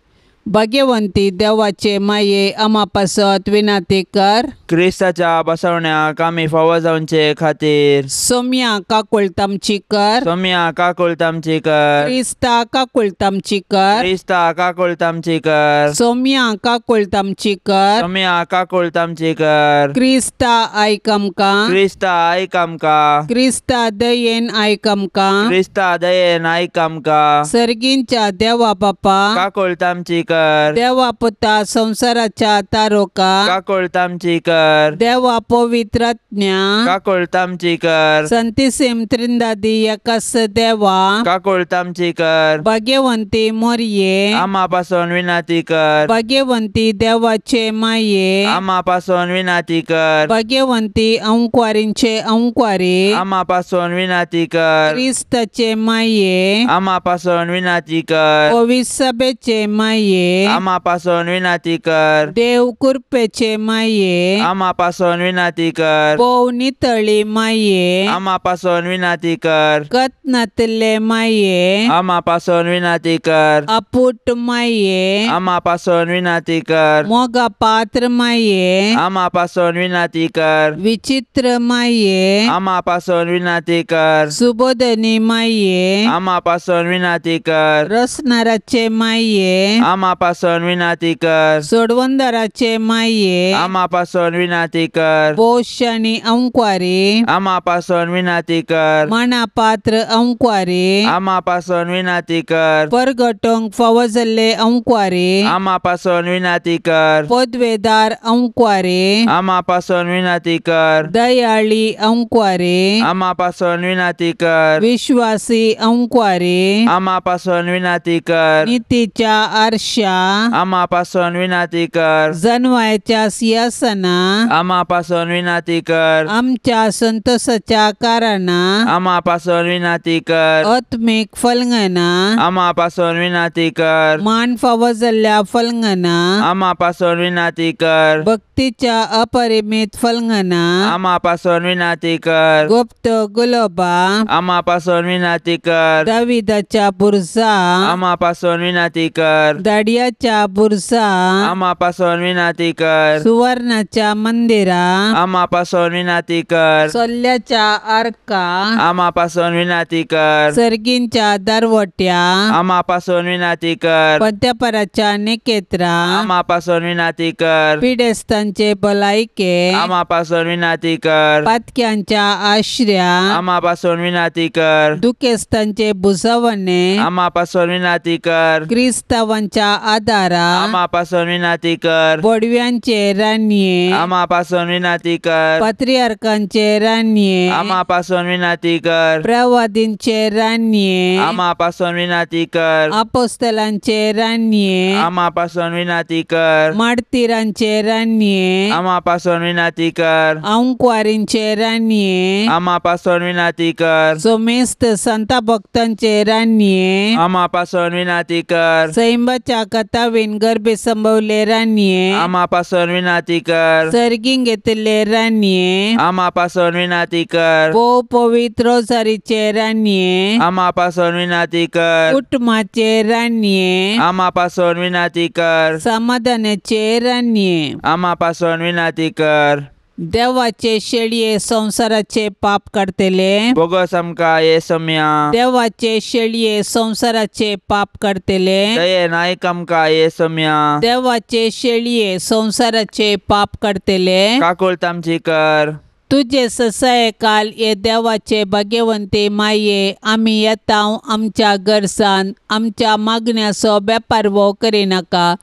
भाग्यवंती देवाचे माये आमा पासत विनाती कर. क्रिस्ताच्या बसवण्याक आमी फावो जावचे खातीर सोम्या काकुळतामची कर. सोम्या काकुळतामची कर. क्रिस्ता काकुळतामची कर. क्रिस्ता काकुळतामची कर. सोम्या काकुळतामची कर. सोम्या काकुळतामची कर. क्रिस्ता आयक आमकां. क्रिस्ता आयक आमकां. क्रिस्ता दयेन आयक आमकां. क्रिस्ता दयेन आयक आमकां. सर्गींच्या देवा बापा काकुळतामची कर. देवा पुता संसाराच्या तारोका काकुळतामची कर. देवा पवित्रात्म्या काकुळतामची कर. संतिसेम त्रिंदादी एकास देवा काकुळतामची कर. भाग्यवंती मोरये. आमा पासून विनाती कर. भाग्यवंती देवाचे माये. आमा पासून विनाती कर. भाग्यवंती अंकवारींचे अंकवारी. आमा पासून विनाती कर. क्रिस्ताचे माये. आमा पासून विनाती कर. पवित्र सभेचे माये. आमा पासून विनाती कर. देव कृपेचे माये. आमा पासून विनाती कर. पो नितळी माये. आमा पासून विनाती कर. कतनातले माये. आमा पासून विनाती कर. अपुट माये. आमा पासून विनाती कर. मोगा पात्र माये. आमा पासून विनाती कर. विचित्र माये. आमा पासून विनाती कर. सुबोधनी माये. आमा पासून विनाती कर. रसनाराचे माये. आमा पासून विनाती कर. सोडवंदराचे माये. आमा पासून विनाती कर. पोष आणि अंकवारी. आमा पासून विनाती कर. मना पात्र अंकवारी. आमा पासून विनाती कर. परगटोंक फावो जाल्ले अंकवारी. आमा पासून विनाती कर. पदवेदार अंकवारी. आमा पासून विनाती कर. दयाळी अंकवारी. आमा पासून विनाती कर. विश्वासी अंकवारी. आमा पासून विनाती कर. नीतीच्या आरशा. आमा पासून विनाती कर. जनवायच्या सिंहासना. आमा पासून विनाती कर. आमच्या संतोषाच्या कारणा. आमा पासून विनाती कर. आत्मिक फलंगना. आमा पासून विनाती कर. मान फावो जाल्ल्या फलंगना. आमा पासून विनाती कर. भक्तीच्या अपरिमित फलंगना. आमा पासून विनाती कर. गुप्त गुलोबा. आमा पासून विनाती कर. दाविदाच्या बुरजा. आमा पासून विनाती कर. दाडियाच्या बुरजा. आमा पासून विनाती कर. सुवर्णाच्या मंदिरा. आमा पासून विनाती कर. सोल्ल्याच्या आर्का. आमा पासून विनाती कर. सर्गींच्या दरवट्या. आमा पासून विनाती कर. पंत्यापराच्या नेकेत्रा. आमा पासून विनाती कर. पिडेस्तांचे भलायके. आमा पासून विनाती कर. पातक्यांच्या आश्र्या. आमा पासून विनाती कर. दुखेस्तांचे बुजवणे. आमा पासून विनाती कर. क्रिस्तावांच्या आदारा. आमा पासून विनाती कर. बोडव्यांचे रान्ये. आमा पासून विनाती कर. पात्रियार्कांचे रान्ये. आमा पासून विनाती कर. प्रवादींचे रान्ये. आमा पासून विनाती कर. अपोस्तलांचे रान्ये. आमा पासून विनाती कर. माडतीरांचे रान्ये. आमा पासून विनाती कर. अंकवारींचे रान्ये. आमा पासून विनाती कर. सोमेस्त संता भक्तांचे रान्ये. आमा पासून विनाती कर. सैंबाच्या कथावीन गर्भे संभवले रान्ये. आमा पासून विनाती कर. सर्गीं घेतले रान्ये. आमा पासून विनाती कर. पो पवित्र रोजारीचे रान्ये. आमा पासून विनाती कर. कुटुंबाचे रान्ये. आमा पासून विनाती कर. समाधानाचे रान्ये. आमा पासून विनाती कर. देवाचे शेळये संसाराचे पाप काढतेले. बोगस आमकां येसम्या. देवाचे शेळये संसाराचे पाप काढतेले. दयेन आयक आमकां येसम्या. देवाचे शेळये संसाराचे पाप काढतेले. काकुळतामची कर. तुझे ससाय काल ये देवाचे भाग्यवंते माये. आमी येताव आमच्या गरजान. आमच्या मागण्याचो बेपार वो करिनाका.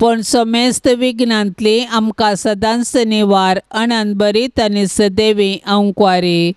पण समेस्त विघ्नांतली आमकां सदांच निवार अनंत बरीत आनी सदैवी अंकवारी.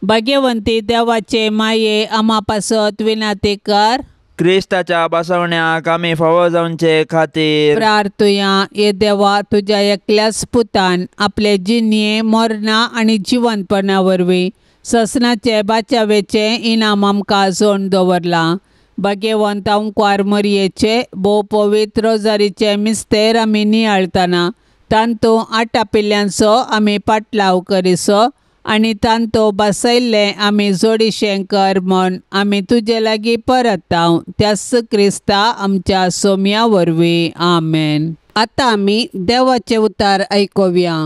भाग्यवंती देवाचे माये आम्हा पासत विनाती कर. क्रिस्ताच्या बसवण्याक आमी फावो जावचे खातीर प्रार्थुया. ये देवा, तुज्या एकल्याच पुतान आपले जिणये मरणा आनी जिवंतपणा वरवीं ससनाचे बाचावेचे इनाम आमकां जोड दवरलां. भाग्यवंत अंकवार मरयेचे भोव पवित्र रोजारीचे मिस्तेर आमी नियाळतना तांतू आटा पिल्ल्यांचो आमी पाटलाव करिसो आनी तांतू बसयल्ले आमी जोडिशें कर म्हण आमी तुजे लागीं परतांव. त्याच क्रिस्ता आमच्या सोम्या वरवीं. आमेन. आतां आमी देवाचे उतार आयकुया.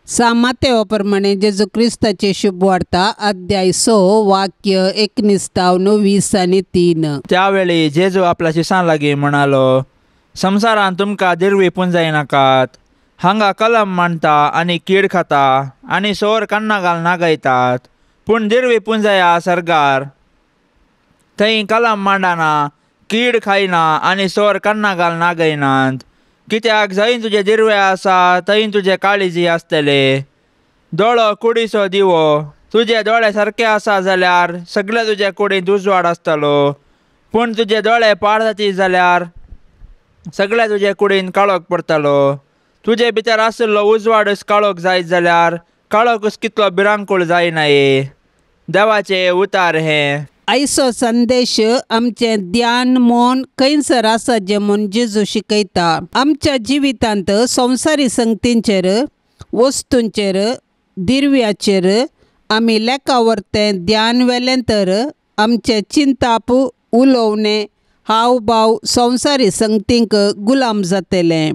सामातेवा प्रमाणे जेजू क्रिस्ताची शुभ वार्ता अध्याय 6 वाक्य 19, 20 आनी 3. त्यावेळी जेजू आपल्या शिसां लागीं म्हणालो, संवसारान तुमकां दिरवी पुंजाय नाकात. हांगा कलम मांडटा आनी कीड खाता आनी सोर कन्ना घाल नागयतात. पूण दिरवी पुंजया सरगार. थंय कलम मांडना, कीड खायना आनी सोर कन्ना घाल नागयनात. कित्याक जंय तुजे दिरवे आसा थंय तुजे काळीजी आसतले. दोळो कुडीचो दिवो. तुजे दोळे सारके आसा जाल्यार सगळे तुजे कुडींत उजवाड आसतलो. पूण तुजे दोळे पाड जाती जाल्यार सगळे तुजे कुडींत काळोख पडटलो. तुजे भितर आशिल्लो उजवाडूच काळोख जायत जाल्यार काळोखूच कितलो भिरांकूळ जायनाये. देवाचे उतार हे. आयचो संदेश आमचे ध्यान मन खंयसर आसा जे म्हूण जेजू शिकयता. आमच्या जिवितांत संवसारी संगतींचेर, वस्तूंचेर, दिरव्याचेर आमी लेखा व्हरतें ध्यान वेलें तर आमचे चिंताप, उलोवणे, हावभाव संवसारी संगतींक गुलाम जातले.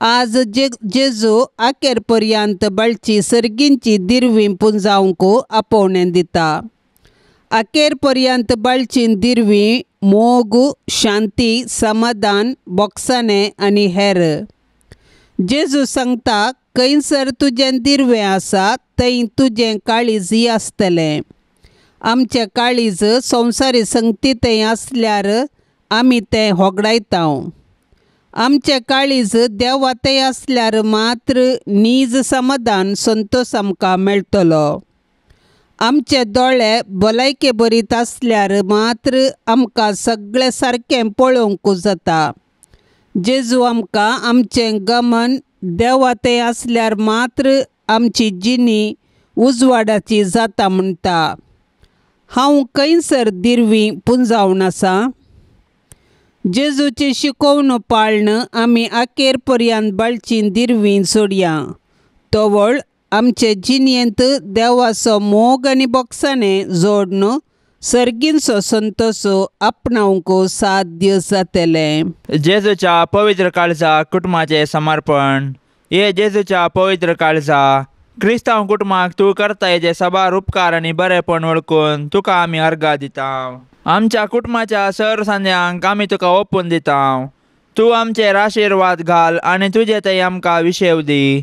आज जेजू आखेर पर्यंत बळची सर्गींची दिरवीं पुंजावंक आपोवणें दिता. आखेर पर्यंत बळचीन दिरवीं मोग, शांती, समाधान, बोगसाणें आनी हेर. जेजू सांगता, खंयसर तुजें दिरवें आसा थंय तुजें काळीज आसतलें. आमचें काळीज संवसारी संगतींतय आसल्यार आमी तें होगडायतांव. आमचें काळीज देवातय आसल्यार मात्र नीज समाधान संतोश आमकां मेळटलो. आमचे दोळे भलायके बरीत आसल्यार मात्र आमकां सगळें सारकें पळोवंक जाता. जेजू आमकां आमचें गमन देवातय आसल्यार मात्र आमची जिणी उजवाडाची जाता म्हणटा. हांव खंयसर दिरवीं पुंजावन आसा. जेजूची शिकोवन पाळण आमी आखेर पर्यंत बळचीन दिरवीं सोडया. तोवळ आमचे जिणयेंत देवाचो मोग आनी बोगसाणें जोडन सर्गींचो संतोश आपणावंक साध्य जातलें. जेजूच्या पवित्र काळजाक कुटुंबाचें समर्पण. हे जेजूच्या पवित्र काळजा क्रिस्तांव कुटुंबाक तूं करता हेजे सबार उपकार आनी बरेपण वळखून तुका आमी अर्घा दितांव. आमच्या कुटुंबाच्या सर सांद्यांक आमी तुका ओपून दितांव. तूं आमचेर आशिर्वाद घाल आनी तुजे थंय आमकां विशेव दी.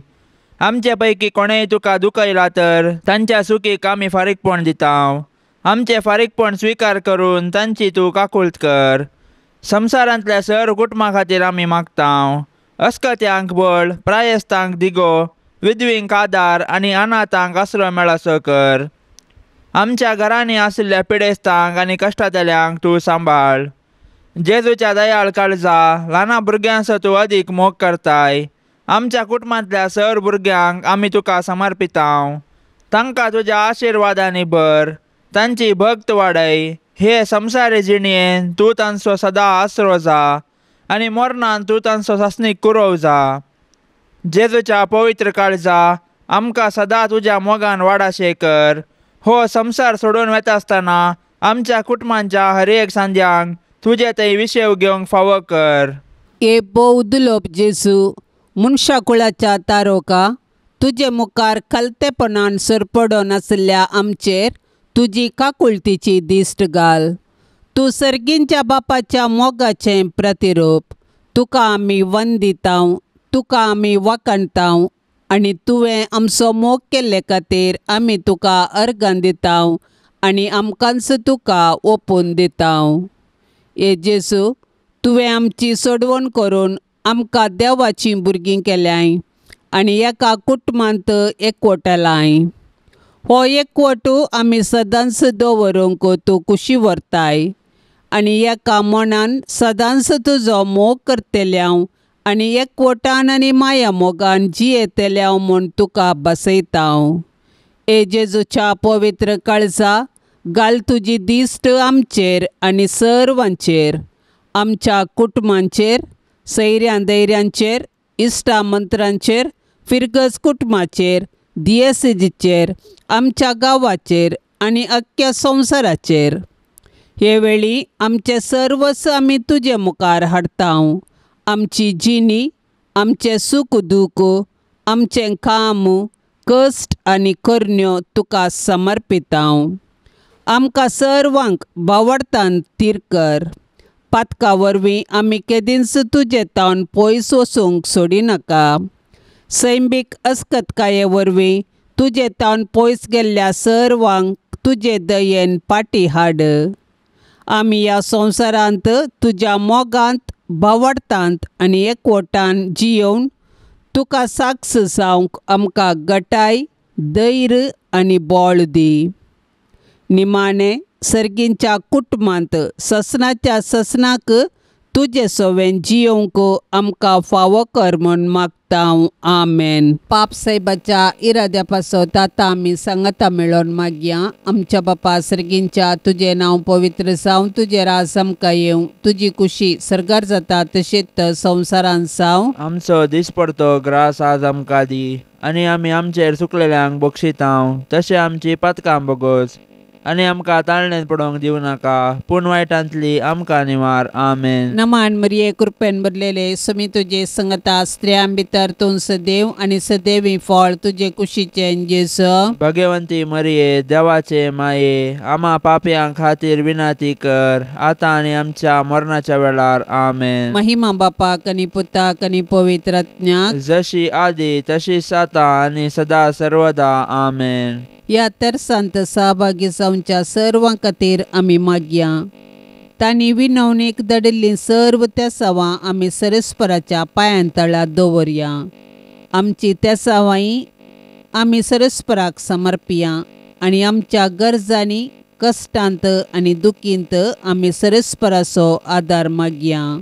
आमचे पैकी कोणेय तुका दुखयला तर तांच्या सुखीक आमी फारीकपण दितांव. आमचे फारीकपण स्विकार करून तांची तूं काकुळट कर. संवसारांतल्या सर कुटुंबा खातीर आमी मागतांव. अस्कत्यांक बळ, प्रायस्तांक दिगो, विधवींक आदार आनी अनाथांक आसरो मेळसो कर. आमच्या घरांनी आशिल्ल्या पिडेस्तांक आनी कश्टातल्यांक तूं सांबाळ. जेजूच्या दयाळ काळजा ल्हाना भुरग्यांचो तूं अदीक मोग करताय. आमच्या कुटुंबांतल्या सर भुरग्यांक आमी तुका समर्पितांव. तांकां तुज्या आशिर्वादांनी भर. तांची भक्त वाडय. हे संवसारी जिणयेन तूं तांचो सदां आसरो जा आनी मरणान तूं तांचो सासणीक कुरव जा. जेजूच्या पवित्र काळजा आमकां सदां तुज्या मोगान वाडाशे कर. हो संवसार सोडून वेता आसतना आमच्या कुटुंबांच्या हर एक सांद्यांक तुजे थंय विशेव घेवंक फावो कर. ए बौद्धलोप जेजू, मनशाकुळाच्या तारोका, तुजे मुखार खालतेपणान सरपडोन आसल्या आमचेर तुजी काकुळतीची दिश्ट घाल. तूं सर्गींच्या बापाच्या मोगाचें प्रतिरूप. तुका आमी वंदितांव, तुका आमी वाखणटांव आनी तुवें आमचो मोग केल्ले खातीर आमी तुका अर्गां दितांव आनी आमकांच तुका ओपून दितांव. ए जेजू, तुवें आमची सोडवण करून आमकां देवाची भुरगीं केल्याय आनी एका कुटुंबांत एकवटलाय. हो एकवटू आमी सदांच दवरूंक तूं कुशी व्हरताय आनी एका मनान सदांच तुजो मोग करतल्याव आनी एकवटान आनी माया मोगान जियेतल्याव म्हूण तुका बसयतां. ए जेजूच्या पवित्र काळजा, घाल तुजी दिश्ट आमचेर आनी सर्वांचेर, आमच्या कुटुंबांचेर, सैऱ्यां दैऱ्यांचेर, इश्टामंत्रांचेर, फिरगस कुटुंबाचेर, दियेसीचेर, आमच्या गांवाचेर आनी अख्ख्या संवसाराचेर. हे वेळी आमचे सर्वस्व आमी तुजे मुखार हाडतां. आमची जिणी, आमचें सूख दूख, आमचें काम, कश्ट आनी करण्यो तुका समर्पितां. आमकां सर्वांक भावार्थान थीर कर. पातका वरवीं आमी केदींच तुजे तावन पयस वचूंक सोडिनाका. सैमीक अस्कतकाये वरवीं तुजे तावन पयस गेल्ल्या सर्वांक तुजे दयेन पाटी हाड. आमी ह्या संवसारांत तुज्या मोगांत, भावार्थांत आनी एकवटान जियोवन तुका साक्ष जावंक आमकां घटाय, धैर्य आनी बळ दी. निमाणें सर्गींच्या कुटुंबांत ससनाच्या ससनाक तुजे सवेन जियोवंक आमकां फावो कर म्हूण मागतां. आमेन. पाप साहेबाच्या इराद्या पासत आतां आमी सांगता मेळोन मागया. आमच्या बापा सर्गींच्या तुजें नांव पवित्र जावं, तुजें राज आमकां येवं, तुजी कुशी सर्गार जाता तशीच संवसारांत जावं. आमचो दिसपडतो ग्रास आज आमकां दी आनी आमी आमचेर चुकलेल्यांक बक्षितां, तशें आमची पातकां बोगोस आनी आमकां ताळणेंत पडोवंक दिवं नाका, पूण वायटांतली आमकां निवार. आमेन. नमान मरिये कृपेन भरलेले समी तुजे संगता, स्त्रियां भितर तूं सदैव आनी सदैवी फळ तुजे कुशीचें जेजू. भगवंती मरिये, देवाचे माये, आमा पापयां खातीर विनाती कर, आतां आनी आमच्या मरणाच्या वेळार. आमेन. महिमा बापाक आनी पुताक आनी पवित्र आत्म्याक, जशी आदी तशीच आतां आनी सदा सर्वदा. आमेन. ह्या तरसांत सहभागी जावच्या सर्वां खातीर आमी मागया. तांणी विनवणेक धाडिल्लीं सर्व तेसावां आमी सरस्पराच्या पांयां तळ्यात दवरया. आमची तेसावांय आमी सरस्पराक समर्पिया आनी आमच्या गरजांनी, कश्टांत आनी दुखींत आमी सरस्पराचो आदार मागया.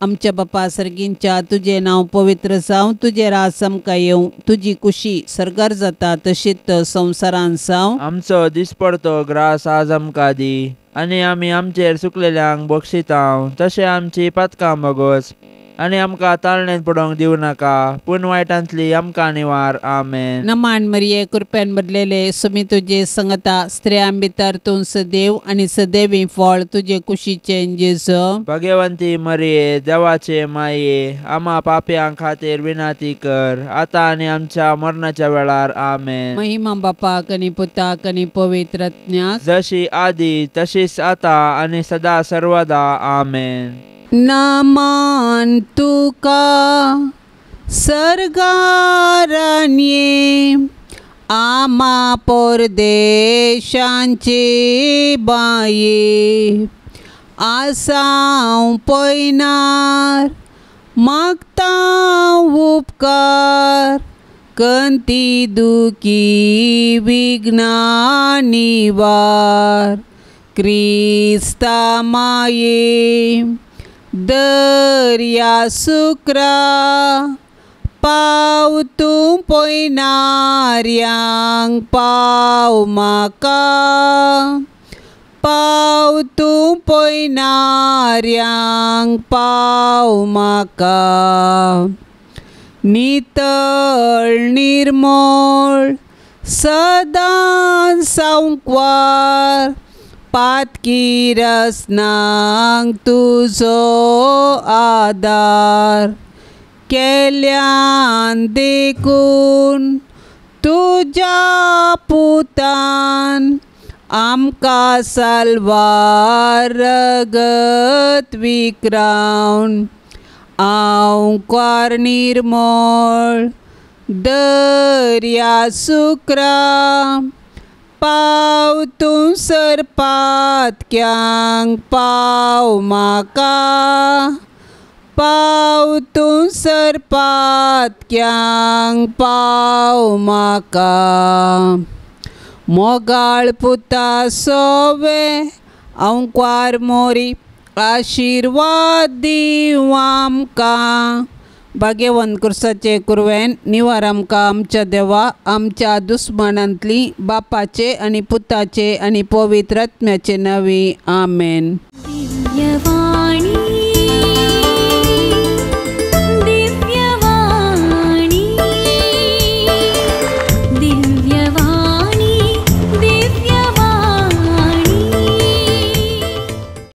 आमच्या बापा सर्गींच्या तुजें नांव पवित्र जावं, तुजें राज आमकां येवं, तुजी कुशी सर्गार जाता तशीच संवसारांत जावं. आमचो दिसपडतो ग्रास आज आमकां दी आनी आमी आमचेर चुकलेल्यांक बक्षितां, तशें आमची पातकां बोगोस आनी आमकां ताळणेंत पडोवंक दिवं नाका, पूण वायटांतली आमकां निवार. आमेन. नमान मरिये कृपेन भरलेले समी तुजे संगता, स्त्रियां भितर तूं सदैव आनी सदैवी फळ तुजे कुशीचें जेजू. भगवंती मरिये, देवाचे माये, आमा पापयां खातीर विनाती कर, आतां आनी आमच्या मरणाच्या वेळार. आमेन. महिमा बापाक आनी पुताक आनी पवित्र आत्म्याक, जशी आदी तशीच आतां आनी सदा सर्वदा. आमेन. नमान तुका सर्गारान ये, आमा परदेशांचे बाये, आसांव पयनार मागतां उपकार, कंती दुखी विघ्ना निवार. क्रिस्ता माये, दर्या सुक्रा, पाव तूं पयनाऱ्यांक पाव म्हाका, पाव तूं पयनाऱ्यांक पाव म्हाका. नितळ निर्मळ सदां सांकवार, पातकी रसनांक तुजो आदार, केल्यान देखून तुज्या पुतान आमकां साल्वार रगत विक्रावन. हांव क्वार निर्मळ दर्या सुक्रा, पाव तूं सरपातक्यांक पाव म्हाका, पाव तूं सरपात क्यांग पाव म्हाका मोगाळ पुता सोवे अंकवार मोरी आशिर्वाद दीव आमकां भाग्यवन कुर्साचे कुरवेन निवार आमकां आमच्या देवा आमच्या दुस्मनांतली बापाचे आनी पुताचे आनी पवित्र आत्म्याचे नवी आमेन. दिव्यवाणी